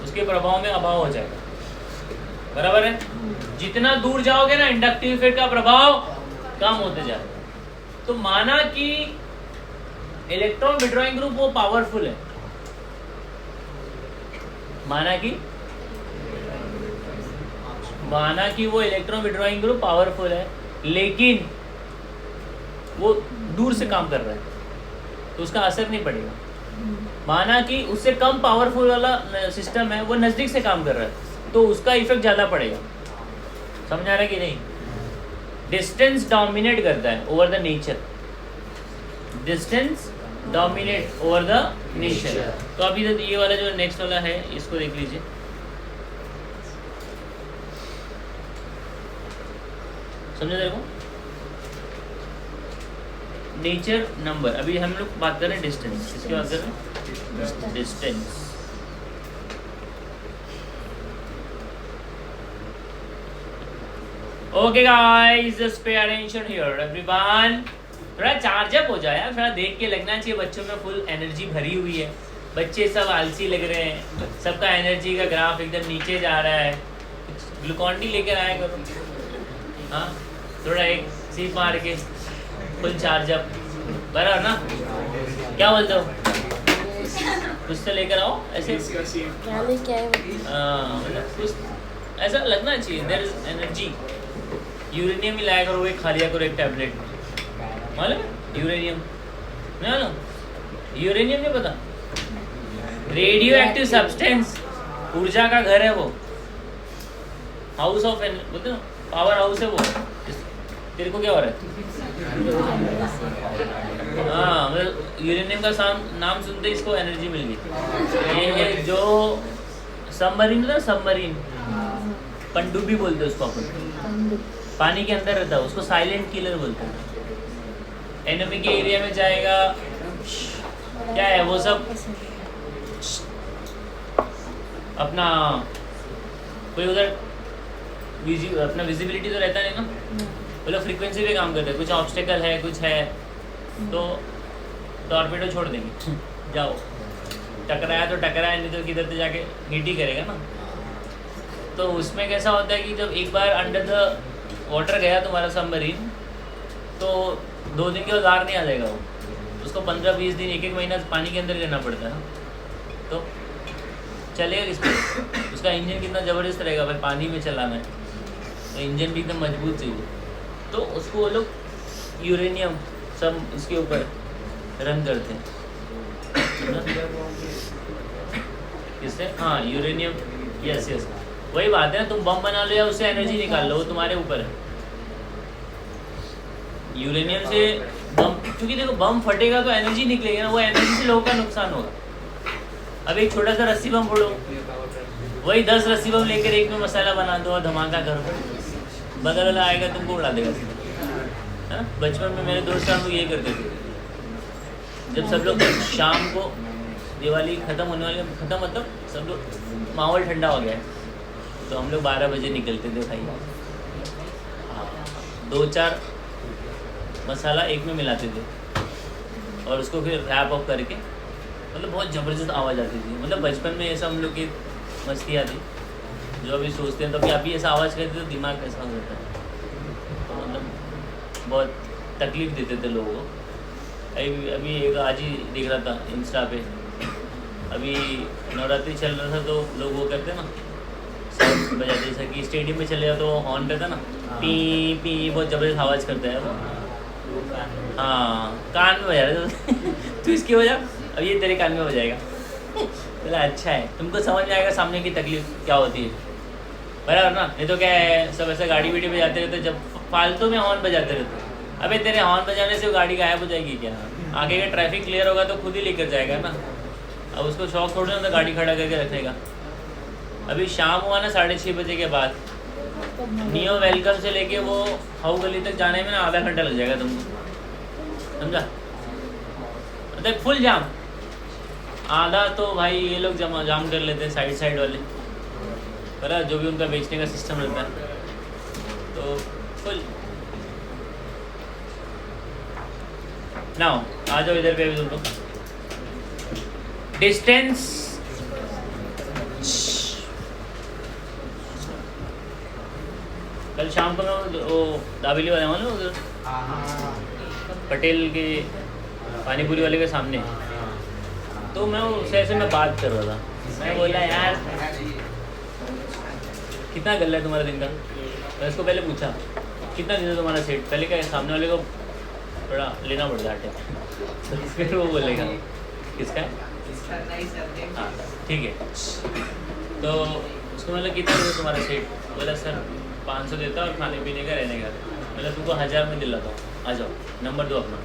उसके प्रभाव में अभाव हो जाएगा। बराबर है? जितना दूर जाओगे ना, इंडक्टिव इफेक्ट का प्रभाव कम होते जाएगा। तो माना कि इलेक्ट्रॉन विड्रॉइंग ग्रुप वो पावरफुल है, माना कि वो इलेक्ट्रॉन विड्रॉइंग ग्रुप पावरफुल है, लेकिन वो दूर से काम कर रहा है, तो उसका असर नहीं पड़ेगा। माना कि उससे कम पावरफुल वाला सिस्टम है, वो नज़दीक से काम कर रहा है, तो उसका इफेक्ट ज़्यादा पड़ेगा। समझ आ रहा है कि नहीं? डिस्टेंस डोमिनेट करता है over the nature. Distance dominate over the nature. तो अभी ये वाला जो नेक्स्ट वाला है, इसको देख लीजिए। समझे तेरे को? Nature number. अभी हम लोग बात कर रहे हैं डिस्टेंस। किसकी बात कर रहे हैं? Distance. Okay guys, just pay attention here everyone. थोड़ा चार्ज अप हो जाए, थोड़ा देख के लगना चाहिए बच्चों में फुल एनर्जी भरी हुई है। बच्चे सब आलसी लग रहे हैं, सबका एनर्जी का ग्राफ एकदम नीचे जा रहा है। ग्लूकॉन डी लेकर आया करो। हाँ, थोड़ा एक सीप मार के फुल चार्ज अप। बराबर ना? क्या बोलते हो? कुछ तो लेकर आओ ऐसे। क्या लेके आए? मतलब कुछ ऐसा लगना चाहिए, देयर इज एनर्जी। यूरेनियम ही लाया करो, एक खा लिया करो, एक टैबलेट। मालूम है यूरेनियम? नहीं मालूम? यूरेनियम नहीं पता? रेडियो एक्टिव सब्सटेंस, ऊर्जा का घर है वो। हाउस ऑफ बोलते ना, पावर हाउस है वो। तेरे को क्या हो रहा है? हाँ, मतलब यूरेनियम का नाम सुनते इसको एनर्जी मिल गई। ये है जो सबमरीन होता है, सबमरीन पनडुब्बी बोलते हैं उसको अपन। पानी के अंदर रहता है, उसको साइलेंट किलर बोलते हैं। एनिमी के एरिया में जाएगा, क्या है वो सब अपना कोई उधर अपना विजिबिलिटी तो रहता नहीं ना, वो लोग फ्रीक्वेंसी पे काम करते हैं। कुछ ऑब्स्टेकल है, कुछ है, तो टॉर्पेडो छोड़ देंगे। जाओ, टकराया तो टकराया, नहीं तो किधर तो जाके हिट ही करेगा ना। तो उसमें कैसा होता है कि जब एक बार अंडर द वाटर गया तुम्हारा सबमरीन, तो 2 दिन के बाद बाहर नहीं आ जाएगा वो। उसको 15-20 दिन, 1-1 महीना पानी के अंदर रहना पड़ता है। तो चलेगा किस पे? उसका इंजन कितना ज़बरदस्त रहेगा भाई, पानी में चलाना है तो इंजन भी एकदम मजबूत चाहिए। तो उसको वो लोग यूरेनियम सब इसके ऊपर रन करते हैं। किससे? हाँ, यूरेनियम। यस यस, वही बात है ना। तुम बम बना लो या उससे एनर्जी निकाल लो, वो तुम्हारे ऊपर है। यूरेनियम से बम, क्योंकि देखो बम फटेगा तो एनर्जी निकलेगी ना, वो एनर्जी से लोगों का नुकसान होगा। अब एक छोटा सा रस्सी बम फोड़ो, वही 10 रस्सी बम लेकर एक में मसाला बना दो और धमाका करो, बगल वाला आएगा तुमको उड़ा देगा। है? बचपन में मेरे दोस्त हम लोग ये करते थे, जब सब लोग शाम को दिवाली ख़त्म होने वाली, ख़त्म मतलब सब लोग माहौल ठंडा हो गया है, तो हम लोग 12 बजे निकलते थे भाई। हाँ, 2-4 मसाला एक में मिलाते थे और उसको फिर रैप अप करके, मतलब बहुत ज़बरदस्त आवाज़ आती थी। मतलब बचपन में ऐसा हम लोग की मस्ती आती, जो अभी सोचते हैं तो अभी ऐसा आवाज़ करते तो दिमाग कैसा हो जाता है। तो मतलब बहुत तकलीफ़ देते थे लोगों को। अभी एक आज ही देख रहा था इंस्टा पे, अभी नवरात्रि चल रहा था तो लोग वो करते ना, साउंड बजाते, जैसा कि स्टेडियम में चले जाओ तो हॉर्न करता ना, पी पी, बहुत ज़बरदस्त आवाज़ करता है वो। हाँ, कान में बजा रहे तो इसकी वजह अब ये तेरे कान में बजाएगा। बोला अच्छा है, तुमको समझ में आएगा सामने की तकलीफ क्या होती है, बराबर ना। नहीं तो क्या है, सब ऐसे गाड़ी वीडी बजाते रहते, जब फालतू में हॉर्न बजाते रहते। अबे तेरे हॉर्न बजाने से वो गाड़ी गायब हो जाएगी क्या? आगे का ट्रैफिक क्लियर होगा तो खुद ही लेकर जाएगा ना। अब उसको शौक थोड़ी ना गाड़ी खड़ा करके रखेगा। अभी शाम हुआ ना 6:30 बजे के बाद, नियो वेलकम से लेके वो हाउ गली तक जाने में ना आधा घंटा लग जाएगा तुमको, समझा? मतलब फुल जाम। आधा तो भाई ये लोग जाम कर लेते हैं, साइड वाले, बराबर, जो भी उनका बेचने का सिस्टम रहता है, तो फुल। ना आ जाओ इधर पे भी तुम लोग। डिस्टेंस कल शाम को मैं वो दाबेली वाले मालूम उधर पटेल के पानीपुरी वाले के सामने, तो मैं उससे ऐसे मैं बात कर रहा था। मैं बोला यार कितना गल्ला है तुम्हारा दिन का? मैं उसको पहले पूछा कितना दिन है तुम्हारा सेट, पहले क्या सामने वाले को थोड़ा लेना पड़ता है तो फिर वो बोलेगा किसका है, हाँ ठीक है। तो उसको मतलब कितना दिन है तुम्हारा सेट? बोला सर 500 देता और खाने पीने का रहने का। मतलब तुमको 1000 में दिलाता हूँ, आ जाओ नंबर दो अपना।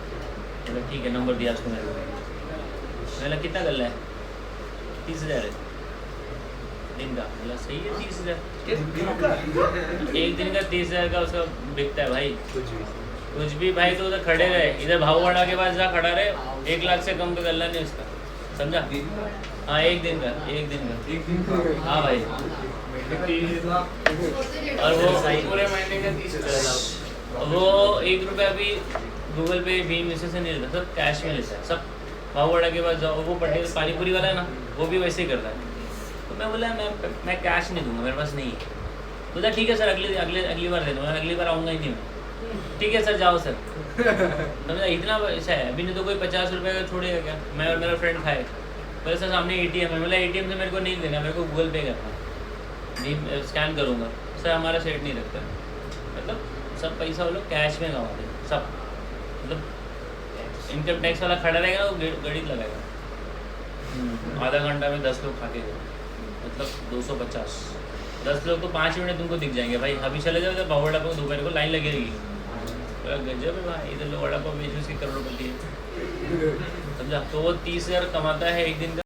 बोला ठीक है, नंबर दिया उसको मेरे को। मैंने कितना गल्ला है? 30,000 है दिन का। बोला सही है 30,000 एक दिन का 30,000 का उसका बिकता है भाई। कुछ भी भाई, तो उधर खड़े रहे, इधर भाववाड़ा के पास जा खड़ा रहे, 1 लाख से कम तो गल्ला नहीं उसका, समझा? हाँ एक दिन का हाँ भाई। और वो पूरे महीने का 30,000 वो 1 रुपया भी गूगल पे भीम इससे नहीं लेता, सब कैश में लेता है। सब भाववाड़ा के पास जाओ, वो पटेल पानीपुरी वाला है ना, वो भी वैसे ही करता है। तो मैं बोला मैं कैश नहीं दूंगा, मेरे पास नहीं है। बोला ठीक है सर, अगली बार दे दूँगा, अगली बार आऊँगा ही नहीं मैं। ठीक है सर जाओ सर। समझा? इतना ऐसा है। अभी नहीं तो कोई 50 रुपये का छोड़ेगा क्या? मैं और मेरा फ्रेंड खाए, बोले सर सामने ATM है। बोला ATM से मेरे को नहीं देना, मेरे को गूगल पे करना, नहीं स्कैन करूँगा। सर हमारा सेट नहीं रखता। मतलब सब पैसा वो लोग कैश में कमाते हैं सब। मतलब इनकम टैक्स वाला खड़ा रहेगा ना, वो गणित लगाएगा। आधा घंटा में 10 लोग खा के गए, मतलब 250। 10 लोग तो 5 मिनट तुमको दिख जाएंगे भाई। अभी चले जाओ, भाव वड़ा पाव दोपहर को लाइन लगी रहेगी। गजब है भाई, इधर लोग वड़ा पाव बेच उसकी करोड़पति है, समझा? तो वो 30,000 कमाता है एक दिन का।